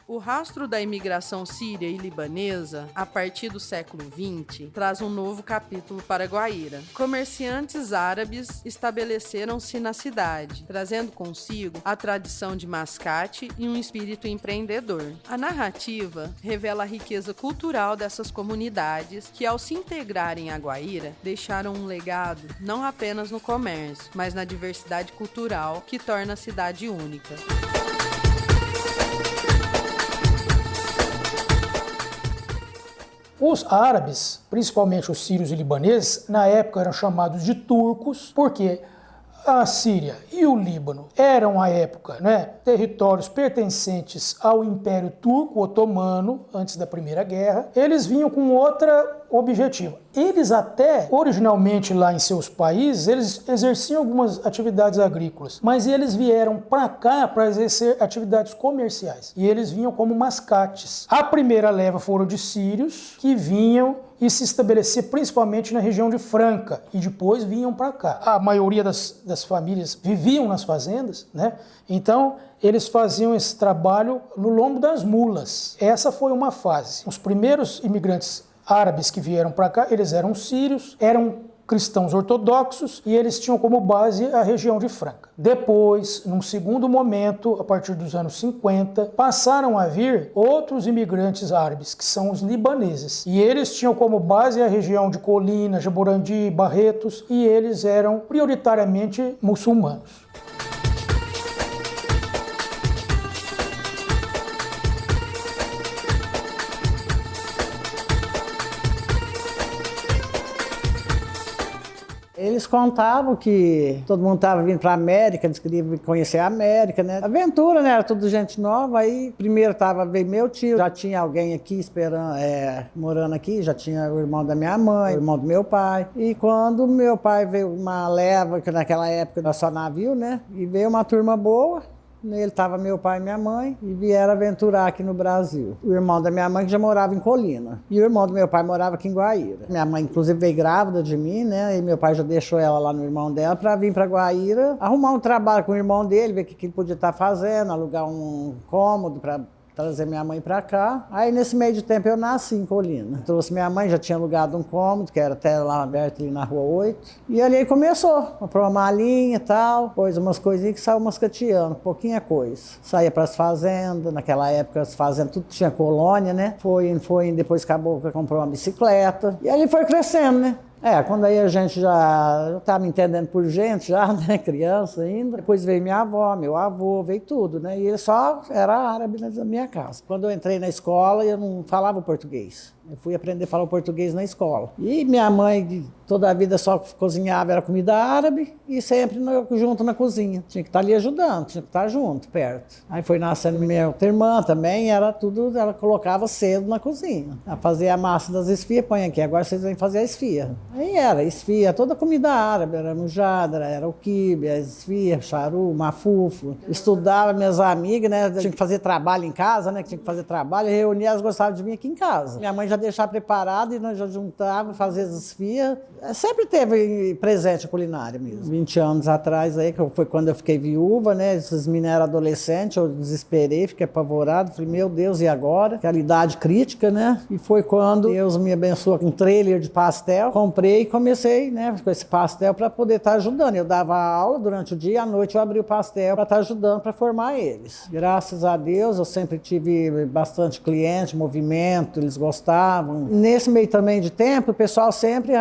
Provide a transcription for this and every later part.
O rastro da imigração síria e libanesa, a partir do século XX, traz um novo capítulo para Guaíra. Comerciantes árabes estabeleceram-se na cidade, trazendo consigo a tradição de mascate e um espírito empreendedor. A narrativa revela a riqueza cultural dessas comunidades que, ao se integrarem à Guaíra, deixaram um legado não apenas no comércio, mas na diversidade cultural que torna a cidade única. Os árabes, principalmente os sírios e libaneses, na época eram chamados de turcos, porque a Síria e o Líbano eram, à época, territórios pertencentes ao Império Turco Otomano, antes da Primeira Guerra. Eles vinham com outro objetivo. Eles até, originalmente lá em seus países, eles exerciam algumas atividades agrícolas, mas eles vieram para cá para exercer atividades comerciais. E eles vinham como mascates. A primeira leva foram de sírios, que vinham e se estabelecer principalmente na região de Franca, e depois vinham para cá. A maioria das famílias viviam nas fazendas, Então, eles faziam esse trabalho no lombo das mulas. Essa foi uma fase. Os primeiros imigrantes árabes que vieram para cá, eles eram sírios, eram cristãos ortodoxos e eles tinham como base a região de Franca. Depois, num segundo momento, a partir dos anos 50, passaram a vir outros imigrantes árabes, que são os libaneses. E eles tinham como base a região de Colina, Jaborandi, Barretos, e eles eram prioritariamente muçulmanos. Eles contavam que todo mundo estava vindo para a América, eles queriam conhecer a América, Aventura, Era tudo gente nova. Aí primeiro veio meu tio, já tinha alguém aqui esperando, morando aqui, já tinha o irmão da minha mãe, o irmão do meu pai. E quando meu pai veio uma leva, que naquela época era só navio, E veio uma turma boa. Nele estava meu pai e minha mãe e vieram aventurar aqui no Brasil. O irmão da minha mãe que já morava em Colina e o irmão do meu pai morava aqui em Guaíra. Minha mãe inclusive veio grávida de mim, E meu pai já deixou ela lá no irmão dela para vir para Guaíra, arrumar um trabalho com o irmão dele, ver o que ele podia estar fazendo, alugar um cômodo para trazer minha mãe para cá. Aí nesse meio de tempo eu nasci em Colina. Trouxe minha mãe, já tinha alugado um cômodo, que era até lá aberto ali na Rua 8. E ali aí começou, comprou uma malinha e tal, pôs umas coisinhas que saiu mascateando, pouquinha coisa. Saía para as fazendas, naquela época as fazendas tudo tinha colônia, Foi, depois acabou que comprou uma bicicleta. E ali foi crescendo, Quando aí a gente já estava me entendendo por gente, já, criança ainda. Depois veio minha avó, meu avô, veio tudo, E ele só era árabe na minha casa. Quando eu entrei na escola, eu não falava português. Eu fui aprender a falar o português na escola. E minha mãe, toda a vida só cozinhava, era comida árabe e sempre junto na cozinha. Tinha que estar ali ajudando, tinha que estar junto, perto. Aí foi nascendo minha outra irmã também, era tudo, ela colocava cedo na cozinha. Ela fazia a massa das esfias, põe aqui, agora vocês vêm fazer a esfirra. Aí era esfirra, toda comida árabe, era mujadra, era o quibe, a esfirra, charu, mafufo. Estudava, minhas amigas, tinha que fazer trabalho em casa, tinha que fazer trabalho, reunia, elas gostavam de vir aqui em casa. Minha mãe já deixava preparado e nós já juntávamos, fazia as esfias. Sempre teve presente a culinária mesmo. 20 anos atrás, aí, que foi quando eu fiquei viúva, Esses meninos eram adolescentes, eu desesperei, fiquei apavorado. Falei, meu Deus, e agora? Aquela idade crítica, E foi quando Deus me abençoou com um trailer de pastel. Comprei e comecei, com esse pastel para poder estar ajudando. Eu dava aula durante o dia, à noite eu abri o pastel para estar ajudando para formar eles. Graças a Deus, eu sempre tive bastante cliente, movimento, eles gostavam. Nesse meio também de tempo, o pessoal sempre,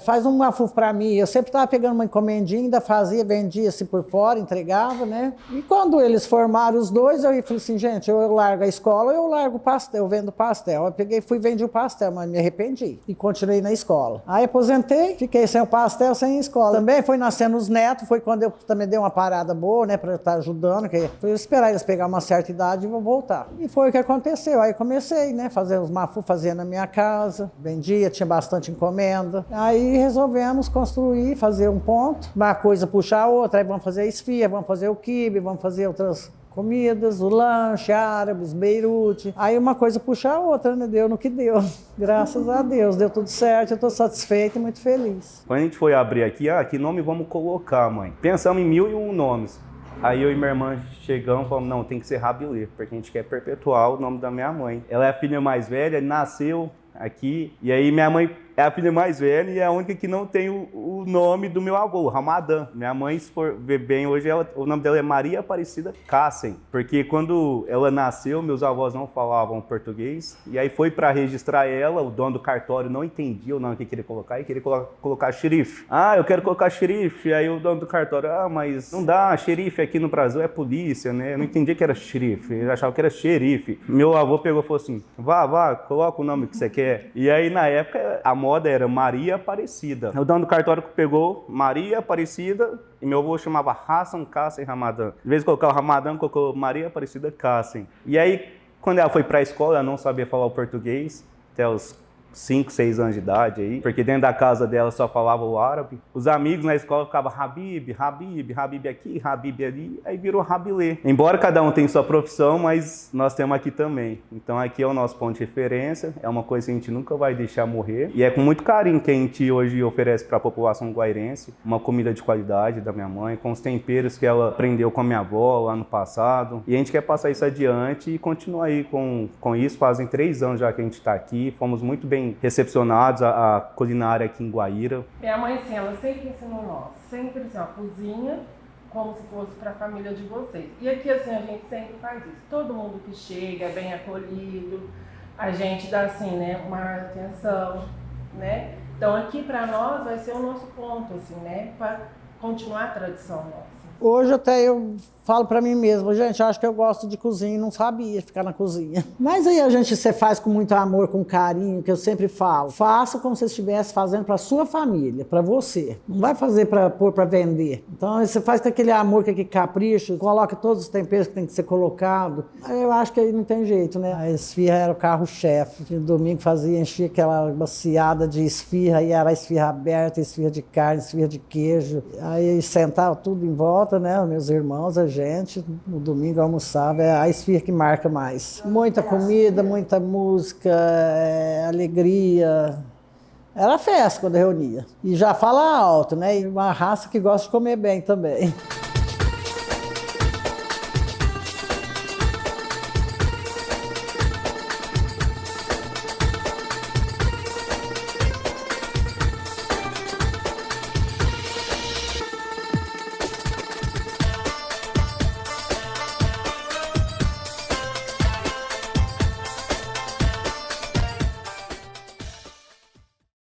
faz um mafufo para mim. Eu sempre estava pegando uma encomendinha, ainda fazia, vendia assim por fora, entregava, E quando eles formaram os dois, eu falei assim, gente, eu largo a escola, eu largo o pastel, eu vendo pastel. Eu peguei, fui vendi o pastel, mas me arrependi. E continuei na escola. Aí aposentei, fiquei sem o pastel, sem a escola. Também foi nascendo os netos, foi quando eu também dei uma parada boa, para eu estar ajudando, que foi esperar eles pegar uma certa idade e vou voltar. E foi o que aconteceu. Aí comecei, fazer os mafufos, fazia na minha casa, vendia, tinha bastante encomenda. Aí resolvemos construir, fazer um ponto, uma coisa puxar a outra, aí vamos fazer a esfirra, vamos fazer o quibe, vamos fazer outras comidas, o lanche, árabes, Beirute. Aí uma coisa puxa a outra, Deu no que deu. Graças a Deus, deu tudo certo, eu estou satisfeita e muito feliz. Quando a gente foi abrir aqui, que nome vamos colocar, mãe? Pensamos em 1001 nomes. Aí eu e minha irmã chegamos e falamos, não, tem que ser Rabilê, porque a gente quer perpetuar o nome da minha mãe. Ela é a filha mais velha, nasceu aqui, e aí minha mãe é a filha mais velha e é a única que não tem o nome do meu avô, Ramadã. Minha mãe, se for ver bem, hoje o nome dela é Maria Aparecida Cassem, porque quando ela nasceu, meus avós não falavam português, e aí foi para registrar ela, o dono do cartório não entendia o nome que queria colocar, e queria colocar xerife. Ah, eu quero colocar xerife, aí o dono do cartório, mas não dá, xerife aqui no Brasil é polícia, né? Eu não entendia que era xerife, eu achava que era xerife. Meu avô pegou e falou assim, vá, coloca o nome que você quer. E aí, na época, a moda era Maria Aparecida. O dono do cartório pegou Maria Aparecida e meu avô chamava Hassan Cassem Ramadã. Às vezes colocava Ramadã, colocou Maria Aparecida Cassem. E aí, quando ela foi para a escola, ela não sabia falar o português, até os 5, 6 anos de idade aí, porque dentro da casa dela só falava o árabe. Os amigos na escola ficavam Habib, Habib, Habib aqui, Habib ali, aí virou Rabilê. Embora cada um tenha sua profissão, mas nós temos aqui também. Então aqui é o nosso ponto de referência, é uma coisa que a gente nunca vai deixar morrer. E é com muito carinho que a gente hoje oferece para a população guairense uma comida de qualidade da minha mãe, com os temperos que ela aprendeu com a minha avó lá no passado. E a gente quer passar isso adiante e continuar aí com isso. Fazem 3 anos já que a gente está aqui, fomos muito bem recepcionados a culinária aqui em Guaíra. Minha mãe, assim, ela sempre ensinou nós, sempre assim, a cozinha como se fosse para a família de vocês. E aqui, assim, a gente sempre faz isso. Todo mundo que chega é bem acolhido, a gente dá, assim, né, uma atenção, né? Então, aqui para nós vai ser o nosso ponto, assim, né, para continuar a tradição nossa. Hoje até eu falo pra mim mesmo, gente, acho que eu gosto de cozinha e não sabia ficar na cozinha. Mas aí você faz com muito amor, com carinho, que eu sempre falo. Faça como se estivesse fazendo pra sua família, pra você. Não vai fazer pra pôr pra vender. Então você faz com aquele amor, com aquele capricho, coloca todos os temperos que tem que ser colocado. Eu acho que aí não tem jeito, né? A esfirra era o carro-chefe. No domingo enchia aquela baciada de esfirra, aí era esfirra aberta, esfirra de carne, esfirra de queijo. Aí sentava tudo em volta, né? Meus irmãos, a gente, no domingo almoçava, é a esfirra que marca mais. Muita comida, muita música, alegria. Era festa quando reunia. E já fala alto, né? E uma raça que gosta de comer bem também.